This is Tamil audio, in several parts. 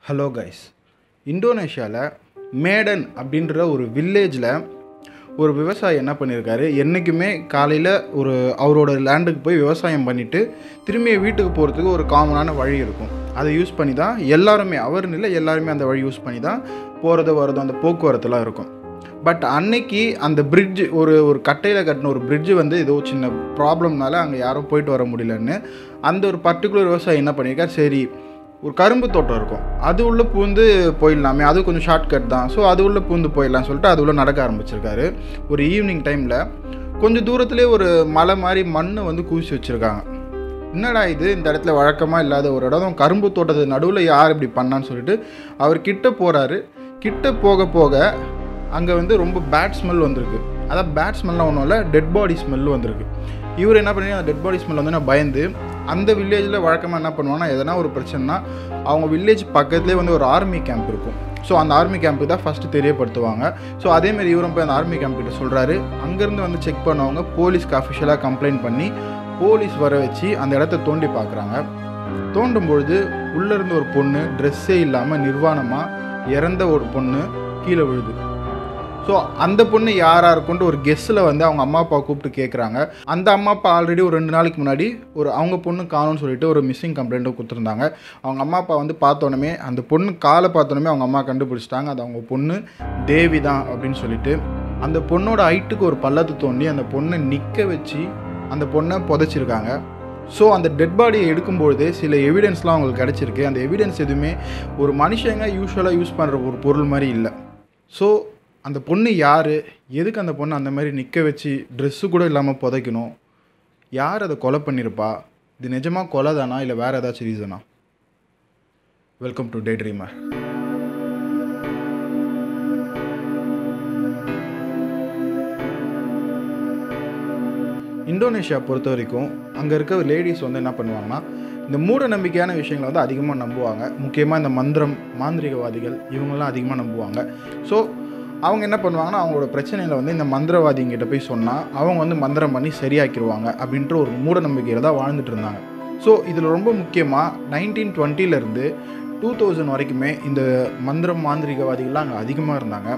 ஹலோ கைஸ், இந்தோனேஷியாவில் மேடன் அப்படின்ற ஒரு வில்லேஜில் ஒரு விவசாயி என்ன பண்ணியிருக்காரு. என்றைக்குமே காலையில் அவரோட லேண்டுக்கு போய் விவசாயம் பண்ணிவிட்டு திரும்பி வீட்டுக்கு போகிறதுக்கு ஒரு காமனான வழி இருக்கும். அதை யூஸ் பண்ணி தான் எல்லாருமே, அவர்னு இல்லை எல்லாருமே அந்த வழி யூஸ் பண்ணி தான் போகிறது வரதும் அந்த போக்குவரத்துலாம் இருக்கும். பட் அன்னைக்கு அந்த பிரிட்ஜு ஒரு கட்டையில் கட்டின ஒரு பிரிட்ஜு ஏதோ சின்ன ப்ராப்ளம்னால அங்கே யாரும் போயிட்டு வர முடியலன்னு அந்த ஒரு பர்டிகுலர் விவசாயி என்ன பண்ணியிருக்கார், சரி ஒரு கரும்பு தோட்டம் இருக்கும், அது உள்ளே பூந்து போயிடலாமே, அது கொஞ்சம் ஷார்ட்கட் தான், ஸோ அது உள்ளே பூந்து போயிடலாம்னு சொல்லிட்டு அது உள்ளே நடக்க ஆரம்பிச்சிருக்காரு. ஒரு ஈவினிங் டைமில் கொஞ்சம் தூரத்துலேயே ஒரு மலை மாதிரி மண் குவிச்சு வச்சுருக்காங்க. என்னடா இது, இந்த இடத்துல வழக்கமாக இல்லாத ஒரு இடம், கரும்பு தோட்டத்து நடுவில் யார் இப்படி பண்ணான்னு சொல்லிட்டு அவர் கிட்ட போகிறாரு. கிட்ட போக போக அங்கே ரொம்ப பேட் ஸ்மெல் வந்திருக்கு. அதான் பேட் ஸ்மெல்லாம் ஒன்றும் இல்லை, டெட் பாடி ஸ்மெல் வந்திருக்கு. இவர் என்ன பண்ணி அந்த டெட் பாடி ஸ்மெல் நான் பயந்து அந்த வில்லேஜில் வழக்கமாக என்ன பண்ணுவாங்கன்னா, எதனா ஒரு பிரச்சனைனா அவங்க வில்லேஜ் பக்கத்துலேயே ஒரு ஆர்மி கேம்ப் இருக்கும். ஸோ அந்த ஆர்மி கேம்புக்கு தான் ஃபஸ்ட்டு தெரியப்படுத்துவாங்க. ஸோ அதேமாரி இவரும் போய் அந்த ஆர்மி கேம்ப்கிட்ட சொல்கிறாரு. அங்கேருந்து செக் பண்ணவங்க போலீஸ்க்கு அஃபிஷியலாக கம்ப்ளைண்ட் பண்ணி போலீஸ் வர வச்சு அந்த இடத்த தோண்டி பார்க்குறாங்க. தோண்டும்பொழுது உள்ளேருந்து ஒரு பொண்ணு ட்ரெஸ்ஸே இல்லாமல் நிர்வாணமாக இறந்த ஒரு பொண்ணு கீழே விழுது. ஸோ அந்த பொண்ணு யாராக இருக்குன்ட்டு ஒரு கெஸ்ஸில் அவங்க அம்மா அப்பா கூப்பிட்டு கேட்குறாங்க. அந்த அம்மா அப்பா ஆல்ரெடி ஒரு 2 நாளைக்கு முன்னாடி அவங்க பொண்ணு காணும்னு சொல்லிட்டு ஒரு மிஸ்ஸிங் கம்ப்ளைண்ட்டும் கொடுத்துருந்தாங்க. அவங்க அம்மா அப்பா பார்த்தோன்னே அந்த பொண்ணு காலை பார்த்தோன்னே அவங்க அம்மா கண்டுபிடிச்சிட்டாங்க, அது அவங்க பொண்ணு தேவி தான் அப்படின்னு சொல்லிட்டு. அந்த பொண்ணோட ஹைட்டுக்கு ஒரு பள்ளத்தை தோண்டி அந்த பொண்ணை நிற்க வச்சு அந்த பொண்ணை புதைச்சிருக்காங்க. ஸோ அந்த டெட் பாடியை எடுக்கும்பொழுது சில எவிடன்ஸ்லாம் அவங்களுக்கு கிடச்சிருக்கு. அந்த எவிடன்ஸ் எதுவுமே ஒரு மனுஷங்க யூஸ்வலாக யூஸ் பண்ணுற ஒரு பொருள் மாதிரி இல்லை. ஸோ அந்த பொண்ணு யார், எதுக்கு அந்த பொண்ணு அந்த மாதிரி நிற்க வச்சு ட்ரெஸ்ஸு கூட இல்லாமல் புதைக்கணும், யார் அதை கொலை பண்ணியிருப்பா, இது நிஜமாக கொலை தானா இல்லை வேறு ஏதாச்சும் ரீசனா? Welcome to day dreamer. Indonesia பொறுத்த வரைக்கும் அங்கே இருக்க லேடிஸ் என்ன பண்ணுவாங்கன்னா, இந்த மூட நம்பிக்கையான விஷயங்களை அதிகமாக நம்புவாங்க. முக்கியமாக இந்த மந்திரம் மாந்திரிகவாதிகள் இவங்கெல்லாம் அதிகமாக நம்புவாங்க. ஸோ அவங்க என்ன பண்ணுவாங்கன்னா, அவங்களோட பிரச்சனையில் இந்த மந்திரவாதிங்கிட்ட போய் சொன்னால் அவங்க மந்திரம் பண்ணி சரியாக்கிடுவாங்க அப்படின்ற ஒரு மூட நம்பிக்கையில் தான் வாழ்ந்துட்டு இருந்தாங்க. ஸோ இதில் ரொம்ப முக்கியமாக 1920 2000 வரைக்குமே இந்த மந்திரம் மாந்திரிகவாதிகள்லாம் அங்கே அதிகமாக இருந்தாங்க.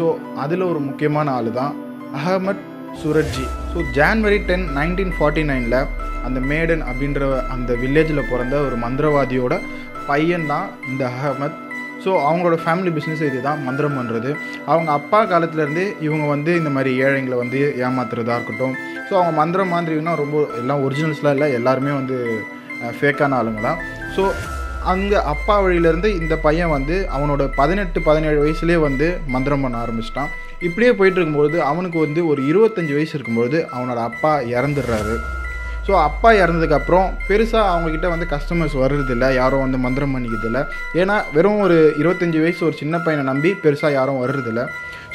ஸோ அதில் ஒரு முக்கியமான ஆள் தான் அஹமத் சுரட்ஜி. ஸோ January 10, 1949 அந்த மேடன் அப்படின்ற அந்த வில்லேஜில் பிறந்த ஒரு மந்திரவாதியோட பையன் தான் இந்த அஹமத். ஸோ அவங்களோட ஃபேமிலி பிஸ்னஸ் இது தான் மந்திரம் பண்ணுறது. அவங்க அப்பா காலத்துலேருந்தே இவங்க இந்த மாதிரி ஏழைங்களை ஏமாத்துறதா இருக்கட்டும். ஸோ அவங்க மந்திரம் மாந்திரிகம்னா ரொம்ப எல்லாம் ஒரிஜினல்ஸ்லாம் இல்லை, எல்லாருமே ஃபேக்கான ஆளுங்க தான். ஸோ அங்கே அப்பா வழியிலேருந்து இந்த பையன் அவனோட 18-17 வயசுலேயே மந்திரம் பண்ண ஆரம்பிச்சிட்டான். இப்படியே போயிட்டு இருக்கும்போது அவனுக்கு ஒரு 25 வயசு இருக்கும்பொழுது அவனோட அப்பா இறந்துடுறாரு. ஸோ அப்பா இறந்ததுக்கப்புறம் பெருசாக அவங்கக்கிட்ட கஸ்டமர்ஸ் வர்றதில்லை, யாரும் மந்திரம் பண்ணிக்கிறதில்ல. ஏன்னா வெறும் ஒரு 25 வயசு ஒரு சின்ன பையனை நம்பி பெருசாக யாரும் வர்றதில்லை.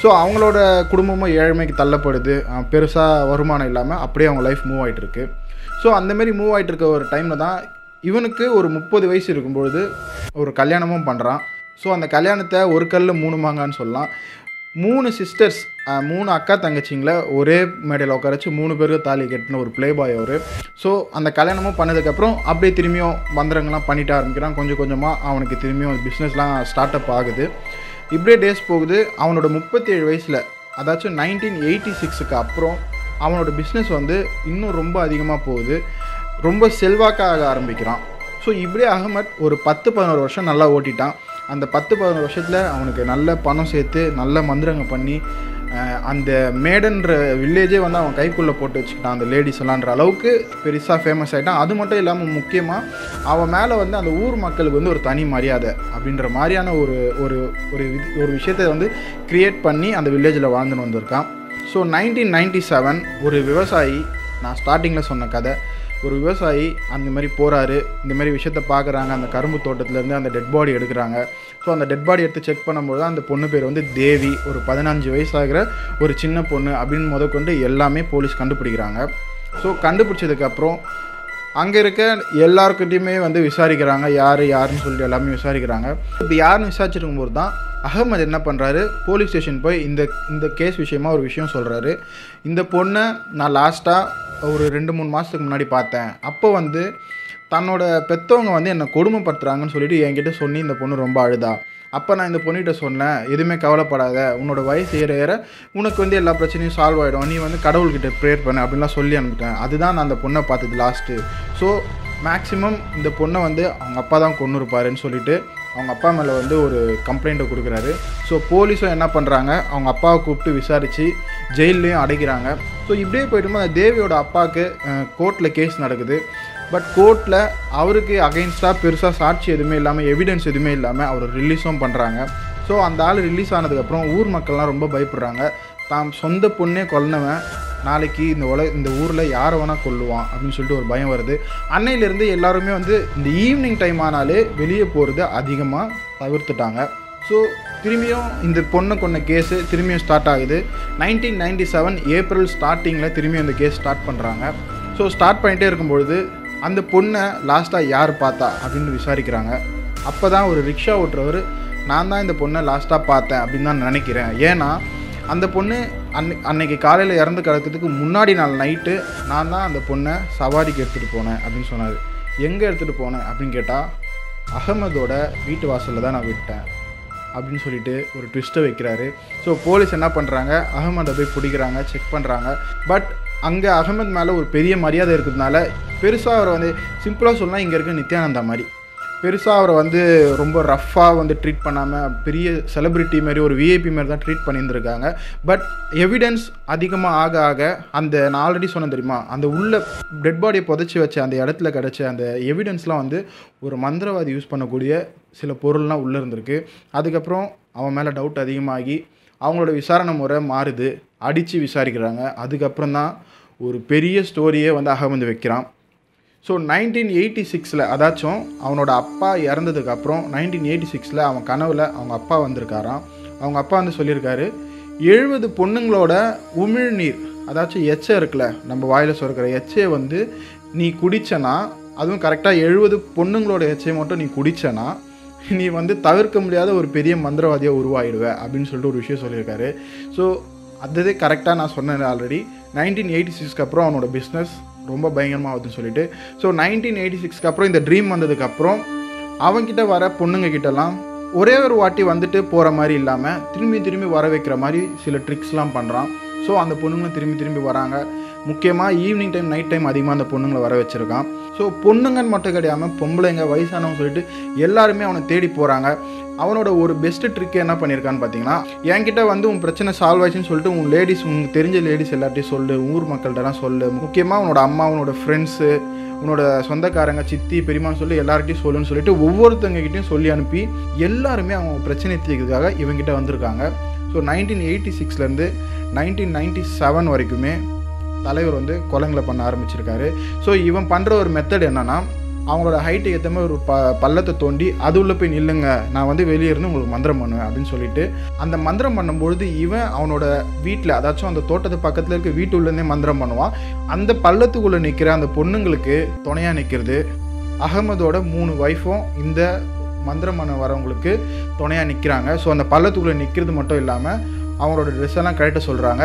ஸோ அவங்களோட குடும்பமும் ஏழ்மைக்கு தள்ளப்படுது, பெருசாக வருமானம் இல்லாமல் அப்படியே அவங்க லைஃப் மூவ் ஆகிட்டுருக்கு. ஸோ அந்தமாரி மூவ் ஆகிட்டு இருக்க ஒரு டைமில் தான் இவனுக்கு ஒரு 30 வயசு இருக்கும்பொழுது ஒரு கல்யாணமும் பண்ணுறான். ஸோ அந்த கல்யாணத்தை ஒரு கல்ல 3 மாங்கான்னு சொல்லலாம். 3 சிஸ்டர்ஸ், 3 அக்கா தங்கச்சிங்களை ஒரே மேடையில் உட்கார வச்சு 3 பேருக்கு தாலி கட்டின ஒரு ப்ளே பாய் அவர். ஸோ அந்த கல்யாணமும் பண்ணதுக்கப்புறம் அப்படியே திரும்பியும் மந்திரங்கள்லாம் பண்ணிட்டு ஆரம்பிக்கிறான். கொஞ்சம் கொஞ்சமாக அவனுக்கு திரும்பியும் பிஸ்னஸ்லாம் ஸ்டார்ட் அப் ஆகுது. இப்படியே டேஸ் போகுது. அவனோட 37 வயசில், அதாச்சும் 1986க்கு அப்புறம் அவனோட பிஸ்னஸ் இன்னும் ரொம்ப அதிகமாக போகுது, ரொம்ப செல்வாக்காக ஆரம்பிக்கிறான். ஸோ இப்படியே அகமத் ஒரு 10-11 வருஷம் நல்லா ஓட்டிட்டான். அந்த 10-11 வருஷத்தில் அவனுக்கு நல்ல பணம் சேர்த்து நல்ல மந்திரங்கள் பண்ணி அந்த மேடன்ற வில்லேஜே அவன் கைக்குள்ளே போட்டு வச்சுக்கிட்டான், அந்த லேடிஸ் எல்லாம்ன்ற அளவுக்கு பெருசாக ஃபேமஸ் ஆகிட்டான். அது மட்டும் இல்லாமல் முக்கியமாக அவன் மேலே அந்த ஊர் மக்களுக்கு ஒரு தனி மரியாதை அப்படின்ற மாதிரியான ஒரு ஒரு ஒரு விஷயத்தை க்ரியேட் பண்ணி அந்த வில்லேஜில் வாழ்ந்துன்னு வந்திருக்கான். ஸோ 1997 ஒரு விவசாயி, நான் ஸ்டார்டிங்கில் சொன்ன கதை, ஒரு விவசாயி அந்த மாதிரி போகிறாரு, இந்த மாதிரி விஷயத்த பார்க்குறாங்க. அந்த கரும்பு தோட்டத்துலேருந்து அந்த டெட் பாடி எடுக்கிறாங்க. ஸோ அந்த டெட் பாடி எடுத்து செக் பண்ணும்போது தான் அந்த பொண்ணு பேர் தேவி, ஒரு 15 வயசாகிற ஒரு சின்ன பொண்ணு அப்படின்னு முதற்கொண்டு எல்லாமே போலீஸ் கண்டுபிடிக்கிறாங்க. ஸோ கண்டுபிடிச்சதுக்கப்புறம் அங்கே இருக்க எல்லாருக்கிட்டையுமே விசாரிக்கிறாங்க, யாருன்னு சொல்லிட்டு எல்லாமே விசாரிக்கிறாங்க. இப்போ யாருன்னு விசாரிச்சிருக்கும்போது தான் அகமது என்ன பண்ணுறாரு, போலீஸ் ஸ்டேஷன் போய் இந்த கேஸ் விஷயமா ஒரு விஷயம் சொல்கிறாரு. இந்த பொண்ணை நான் லாஸ்ட்டாக ஒரு 2-3 மாதத்துக்கு முன்னாடி பார்த்தேன். அப்போ தன்னோட பெற்றவங்க வந்து என்னை கொடுமைப்படுத்துகிறாங்கன்னு சொல்லிட்டு என்கிட்ட சொல்லி இந்த பொண்ணு ரொம்ப அழுதா. அப்போ நான் இந்த பொண்ணுகிட்ட சொன்னேன், எதுவுமே கவலைப்படாத, உன்னோட வயசு ஏற ஏற உனக்கு வந்து எல்லா பிரச்சனையும் சால்வ் ஆகிடும், நீ வந்து கடவுள்கிட்ட ப்ரேயர் பண்ண அப்படின்லாம் சொல்லி அனுப்பிட்டேன். அதுதான் நான் அந்த பொண்ணை பார்த்தது லாஸ்ட்டு. ஸோ மேக்ஸிமம் இந்த பொண்ணை வந்து அவங்க அப்பா தான் கொன்று இருப்பாருன்னு சொல்லிட்டு அவங்க அப்பா மேலே வந்து ஒரு கம்ப்ளைண்ட்டை கொடுக்குறாரு. ஸோ போலீஸும் என்ன பண்ணுறாங்க, அவங்க அப்பாவை கூப்பிட்டு விசாரித்து ஜெயிலையும் அடைக்கிறாங்க. ஸோ இப்படியே போய்ட்டுமா அந்த தேவியோட அப்பாவுக்கு கோர்ட்டில் கேஸ் நடக்குது. பட் கோர்ட்டில் அவருக்கு அகைன்ஸ்டாக பெருசாக சாட்சி எதுவுமே இல்லாமல், எவிடன்ஸ் எதுவுமே இல்லாமல் அவர் ரிலீஸும் பண்ணுறாங்க. ஸோ அந்த ஆள் ரிலீஸ் ஆனதுக்கப்புறம் ஊர் மக்கள்லாம் ரொம்ப பயப்படுறாங்க. தான் சொந்த பொண்ணே கொல்லவன் நாளைக்கு இந்த ஊரில் யாரை வேணால் கொல்லுவான் அப்படின்னு சொல்லிட்டு ஒரு பயம் வருது. அன்னையிலேருந்து எல்லாருமே வந்து இந்த ஈவினிங் டைம் ஆனாலே வெளியே போகிறது அதிகமாக தவிர்த்துட்டாங்க. ஸோ திரும்பியும் இந்த பொண்ணை கொண்ட கேஸு திரும்பியும் ஸ்டார்ட் ஆகுது. 1997 ஏப்ரல் ஸ்டார்டிங்கில் திரும்பியும் இந்த கேஸ் ஸ்டார்ட் பண்ணுறாங்க. ஸோ ஸ்டார்ட் பண்ணிகிட்டே இருக்கும்பொழுது அந்த பொண்ணை லாஸ்ட்டாக யார் பார்த்தா அப்படின்னு விசாரிக்கிறாங்க. அப்போ தான் ஒரு ரிக்ஷா ஓட்டுறவர், நான் தான் இந்த பொண்ணை லாஸ்ட்டாக பார்த்தேன் அப்படின்னு தான் நினைக்கிறேன். ஏன்னா அந்த பொண்ணு அன்னைக்கு காலையில் இறந்து கிடக்கிறதுக்கு முன்னாடி நாள் நைட்டு நான் தான் அந்த பொண்ணை சவாரிக்கு எடுத்துகிட்டு போனேன் அப்படின்னு சொன்னார். எங்கே எடுத்துகிட்டு போனேன் அப்படின்னு கேட்டால், அகமதோட வீட்டு வாசலில் தான் நான் விட்டேன் அப்படின்னு சொல்லிட்டு ஒரு ட்விஸ்ட்டை வைக்கிறாரு. ஸோ போலீஸ் என்ன பண்ணுறாங்க, அகமதை போய் பிடிக்கிறாங்க, செக் பண்ணுறாங்க. பட் அங்கே அகமது மேலே ஒரு பெரிய மரியாதை இருக்கிறதுனால பெருசாக அவரை வந்து சிம்பிளாக சொல்லலாம், இங்கே இருக்க நித்யானந்தா மாதிரி பெருசாக அவரை வந்து ரொம்ப ரஃப்பாக வந்து ட்ரீட் பண்ணாமல் பெரிய செலிப்ரிட்டி மாதிரி ஒரு விஐபி மாதிரி தான் ட்ரீட் பண்ணியிருந்துருக்காங்க. பட் எவிடன்ஸ் அதிகமாக ஆக ஆக அந்த நான் ஆல்ரெடி சொன்னேன் தெரியுமா, அந்த உள்ள டெட் பாடியை புதைச்சி வச்ச அந்த இடத்துல கிடச்ச அந்த எவிடன்ஸ்லாம் வந்து ஒரு மந்திரவாதி யூஸ் பண்ணக்கூடிய சில பொருள்லாம் உள்ளே இருந்திருக்கு. அதுக்கப்புறம் அவன் மேலே டவுட் அதிகமாகி அவங்களோட விசாரணை முறை மாறுது, அடித்து விசாரிக்கிறாங்க. அதுக்கப்புறம் தான் ஒரு பெரிய ஸ்டோரியே வந்து அகமது வைக்கிறான். ஸோ 1986 அதாச்சும் அவனோட அப்பா இறந்ததுக்கப்புறம் 1986 அவன் கனவில் அவங்க அப்பா வந்திருக்காராம். அவங்க அப்பா வந்து சொல்லியிருக்காரு, 70 பொண்ணுங்களோட உமிழ்நீர், அதாச்சும் எச்சை இருக்குல்ல, நம்ம வாயில் சுரக்கிற எச்சையை வந்து நீ குடிச்சனா, அதுவும் கரெக்டாக 70 பொண்ணுங்களோட எச்சையை மட்டும் நீ குடிச்சனா, நீ வந்து தவிர்க்க முடியாத ஒரு பெரிய மந்திரவாதியாக உருவாயிடுவ அப்படின்னு சொல்லிட்டு ஒரு விஷயம் சொல்லியிருக்காரு. ஸோ அது கரெக்டாக நான் சொன்னேன் ஆல்ரெடி. 1986 அப்புறம் அவனோட பிஸ்னஸ் ரொம்ப பயங்கரமாக ஆகுதுன்னு சொல்லிட்டு. ஸோ 1986 அப்புறம் இந்த ட்ரீம் வந்ததுக்கப்புறம் அவன்கிட்ட வர பொண்ணுங்கக்கிட்டலாம் ஒரே ஒரு வாட்டி வந்துட்டு போகிற மாதிரி இல்லாமல் திரும்பி வர வைக்கிற மாதிரி சில ட்ரிக்ஸ்லாம் பண்ணுறான். ஸோ அந்த பொண்ணுங்களும் திரும்பி வராங்க. முக்கியமாக ஈவினிங் டைம் நைட் டைம் அதிகமாக அந்த பொண்ணுங்களை வர வச்சுருக்கான். ஸோ பொண்ணுங்கன்னு மட்டும் கிடையாமல் பொம்பளைங்க வயசானவங்க சொல்லிட்டு எல்லாருமே அவனை தேடி போகிறாங்க. அவனோட ஒரு பெஸ்ட்டு ட்ரிக்கு என்ன பண்ணியிருக்கான்னு பார்த்தீங்கன்னா, என்கிட்ட வந்து உன் பிரச்சனை சால்வ் ஆயிடுச்சுன்னு சொல்லிட்டு உன் லேடிஸ், உங்களுக்கு தெரிஞ்ச லேடிஸ் எல்லாத்தையும் சொல்லு, ஊர் மக்கள்கிட்டலாம் சொல்லு, முக்கியமாக உன்னோட அம்மா, உன்னோட ஃப்ரெண்ட்ஸு, உன்னோட சொந்தக்காரங்க, சித்தி, பெரியமான்னு சொல்லி எல்லார்கிட்டையும் சொல்லுன்னு சொல்லிட்டு ஒவ்வொருத்தங்ககிட்டையும் சொல்லி அனுப்பி எல்லாருமே அவங்க பிரச்சனை தீர்க்கிறதுக்காக இவங்ககிட்ட வந்திருக்காங்க. ஸோ 1986 1997 வரைக்குமே தலைவர் வந்து கொலைங்களை பண்ண ஆரம்பிச்சிருக்காரு. ஸோ இவன் பண்ணுற ஒரு மெத்தட் என்னென்னா, அவங்களோட ஹைட்டுக்கு ஏற்ற மாதிரி ஒரு பள்ளத்தை தோண்டி அது உள்ளே போய் நில்லுங்க, நான் வந்து வெளியே இருந்து உங்களுக்கு மந்திரம் பண்ணுவேன் அப்படின்னு சொல்லிட்டு அந்த மந்திரம் பண்ணும்பொழுது இவன் அவனோட வீட்டில், அதாச்சும் அந்த தோட்டத்து பக்கத்தில் இருக்க வீட்டுள்ளேருந்தே மந்திரம் பண்ணுவான். அந்த பள்ளத்துக்குள்ளே நிற்கிற அந்த பொண்ணுங்களுக்கு துணையாக நிற்கிறது அகமதோட 3 ஒய்ஃபும் இந்த மந்திரம் பண்ண வரவங்களுக்கு துணையாக நிற்கிறாங்க. ஸோ அந்த பள்ளத்துக்குள்ளே நிற்கிறது மட்டும் இல்லாமல் அவங்களோட ட்ரெஸ் எல்லாம் கழட்ட சொல்கிறாங்க.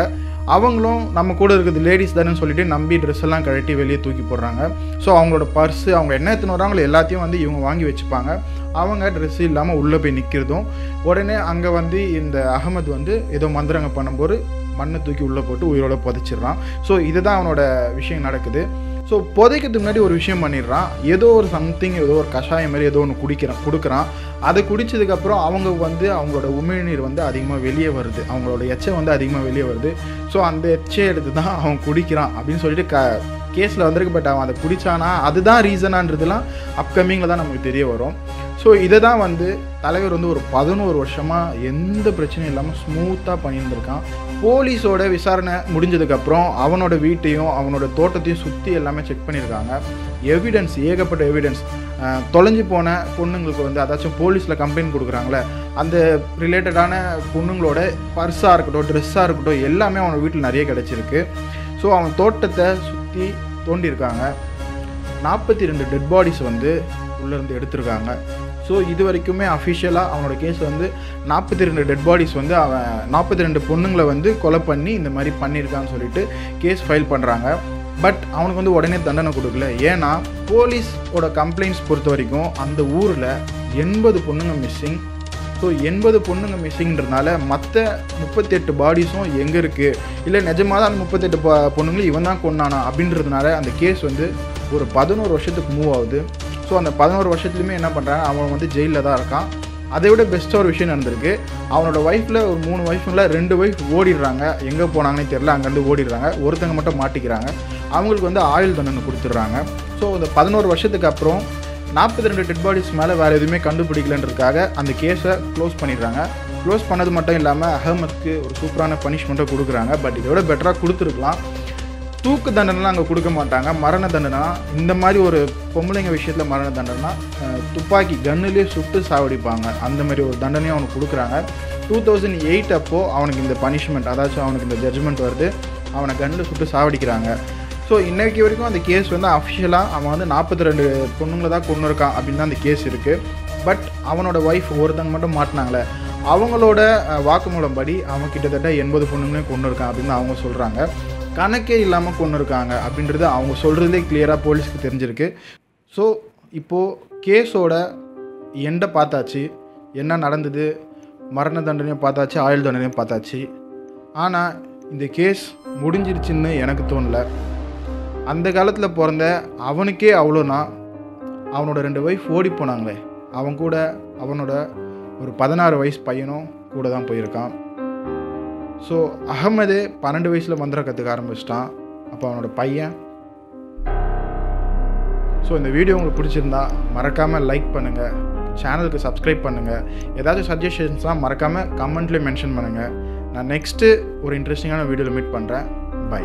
அவங்களும் நம்ம கூட இருக்கிறது லேடிஸ் தானேன்னு சொல்லிட்டு நம்பி ட்ரெஸ் எல்லாம் கழட்டி வெளியே தூக்கி போடுறாங்க. ஸோ அவங்களோட பர்ஸு, அவங்க என்ன எடுத்துன்னு வராங்களோ எல்லாத்தையும் வந்து இவங்க வாங்கி வச்சுப்பாங்க. அவங்க ட்ரெஸ்ஸு இல்லாமல் உள்ளே போய் நிற்கிறதும் உடனே அங்கே வந்து இந்த அகமது வந்து ஏதோ மந்திரங்க பண்ணும்போது மண்ணை தூக்கி உள்ளே போட்டு உயிரோட புதைச்சிடுறான். ஸோ இதுதான் அவனோட விஷயம் நடக்குது. ஸோ புதைக்கிறதுக்கு முன்னாடி ஒரு விஷயம் பண்ணிடுறான், ஏதோ ஒரு சம்திங், ஏதோ ஒரு கஷாயம் மாதிரி ஏதோ ஒன்று கொடுக்குறான். அதை குடித்ததுக்கப்புறம் அவங்க வந்து அவங்களோட உமிழ்நீர் வந்து அதிகமாக வெளியே வருது, அவங்களோட எச்சை வந்து அதிகமாக வெளியே வருது. ஸோ அந்த எச்சை எடுத்து தான் அவன் குடிக்கிறான் அப்படின்னு சொல்லிட்டு கேஸில் வந்திருக்கு. பட் அவன் அதை குடித்தானா அதுதான் ரீசனான்றதுலாம் அப்கமிங்கில் தான் நமக்கு தெரிய வரும். ஸோ இதை தான் வந்து தலைவர் வந்து ஒரு 11 வருஷமாக எந்த பிரச்சனையும் இல்லாமல் ஸ்மூத்தாக பண்ணியிருந்திருக்கான். போலீஸோட விசாரணை முடிஞ்சதுக்கப்புறம் அவனோட வீட்டையும் அவனோட தோட்டத்தையும் சுற்றி எல்லாமே செக் பண்ணியிருக்காங்க. எவிடன்ஸ், ஏகப்பட்ட எவிடன்ஸ், தொலைஞ்சு போன பொண்ணுங்களுக்கு வந்து, அதாச்சும் போலீஸில் கம்ப்ளைண்ட் கொடுக்குறாங்களே, அந்த ரிலேட்டடான பொண்ணுங்களோட பர்ஸாக இருக்கட்டும், ட்ரெஸ்ஸாக இருக்கட்டும், எல்லாமே அவனோட வீட்டில் நிறைய கிடச்சிருக்கு. ஸோ அவன் தோட்டத்தை சுற்றி தோண்டியிருக்காங்க. 42 டெட் பாடிஸ் வந்து உள்ளேருந்து எடுத்திருக்காங்க. ஸோ இது வரைக்குமே அஃபிஷியலாக அவனோட கேஸ் வந்து 42 டெட் பாடிஸ் வந்து அவன் 42 பொண்ணுங்களை வந்து கொலை பண்ணி இந்த மாதிரி பண்ணியிருக்கான்னு சொல்லிட்டு கேஸ் ஃபைல் பண்ணுறாங்க. பட் அவனுக்கு வந்து உடனே தண்டனை கொடுக்கல. ஏன்னா போலீஸோட கம்ப்ளைண்ட்ஸ் பொறுத்த வரைக்கும் அந்த ஊரில் 80 பொண்ணுங்க மிஸ்ஸிங். ஸோ 80 பொண்ணுங்க மிஸ்ஸிங்கிறதுனால மற்ற 38 பாடிஸும் எங்கே இருக்குது, இல்லை நிஜமாக தான் அந்த 38 பொண்ணுங்களும் இவன் தான் கொண்டானா அப்படின்றதுனால அந்த கேஸ் வந்து ஒரு 11 வருஷத்துக்கு மூவ் ஆகுது. ஸோ அந்த 11 வருஷத்துலையுமே என்ன பண்ணுறாங்க, அவன் வந்து ஜெயிலில் தான் இருக்கான். அதை விட பெஸ்ட்டாக ஒரு விஷயம் நடந்திருக்கு. அவனோட ஒய்ஃபில் ஒரு 3 ஒய்ஃபுங்கள 2 ஒய்ஃப் ஓடிடுறாங்க. எங்கே போனாங்கன்னே தெரில, அங்கேருந்து ஓடிடுறாங்க. ஒருத்தங்க மட்டும் மாட்டிக்கிறாங்க. அவங்களுக்கு வந்து ஆயுள் தண்டனை கொடுத்துட்றாங்க. ஸோ இந்த 11 வருஷத்துக்கு அப்புறம் 42 டெட் பாடிஸ் மேலே வேறு எதுவுமே கண்டுபிடிக்கலன்றதுக்காக அந்த கேஸை க்ளோஸ் பண்ணிடுறாங்க. க்ளோஸ் பண்ணது மட்டும் இல்லாமல் அகமதுக்கு ஒரு சூப்பரான பனிஷ்மெண்ட்டை கொடுக்குறாங்க. பட் இதோட பெட்டராக கொடுத்துருக்கலாம். தூக்கு தண்டனைலாம் அங்கே கொடுக்க மாட்டாங்க. மரண தண்டனை, இந்த மாதிரி ஒரு பொம்பளைங்க விஷயத்தில் மரண தண்டனை, துப்பாக்கி கன்னுலேயே சுட்டு சாவடிப்பாங்க. அந்த மாதிரி ஒரு தண்டனையும் அவனுக்கு கொடுக்குறாங்க. 2008 அப்போது அவனுக்கு இந்த பனிஷ்மெண்ட், அதாச்சும் அவனுக்கு இந்த ஜட்ஜ்மெண்ட் வருது. அவனை கன்னில் சுட்டு சாவடிக்கிறாங்க. ஸோ இன்றைக்கு வரைக்கும் அந்த கேஸ் வந்து அஃபிஷியலாக அவன் வந்து 42 பொண்ணுங்களை தான் கொண்டு இருக்கான் அப்படின்னு தான் அந்த கேஸ் இருக்குது. பட் அவனோட ஒய்ஃப் ஒருத்தங்க மட்டும் மாட்டினாங்களே, அவங்களோட வாக்குமூலம் படி அவன் கிட்டத்தட்ட 80 பொண்ணுங்களையும் கொண்டு இருக்கான் அப்படின்னு அவங்க சொல்கிறாங்க. கணக்கே இல்லாமல் கொண்டு இருக்காங்க அப்படின்றது அவங்க சொல்கிறதே கிளியராக போலீஸ்க்கு தெரிஞ்சிருக்கு. ஸோ இப்போது கேஸோட எண்டை பார்த்தாச்சு, என்ன நடந்தது, மரண தண்டனையும் பார்த்தாச்சு, ஆயுள் தண்டனையும் பார்த்தாச்சு. ஆனால் இந்த கேஸ் முடிஞ்சிருச்சுன்னு எனக்கு தோணலை. அந்த காலத்தில் பிறந்த அவனுக்கே அவ்வளோனா, அவனோட 2 ஒய்ஃப் ஓடி போனாங்களே, அவன் கூட அவனோட ஒரு 16 வயசு பையனும் கூட தான் போயிருக்கான். ஸோ அகமதே 12 வயசில் மந்திரம் கற்றுக்க ஆரம்பிச்சிட்டான். அப்போ அவனோட பையன். ஸோ இந்த வீடியோ உங்களுக்கு பிடிச்சிருந்தா மறக்காமல் லைக் பண்ணுங்கள், சேனலுக்கு சப்ஸ்கிரைப் பண்ணுங்கள். ஏதாச்சும் சஜஷன்ஸ்லாம் மறக்காமல் கமெண்ட்லேயே மென்ஷன் பண்ணுங்கள். நான் நெக்ஸ்ட்டு ஒரு இன்ட்ரெஸ்டிங்கான வீடியோவில் மீட் பண்ணுறேன். பை.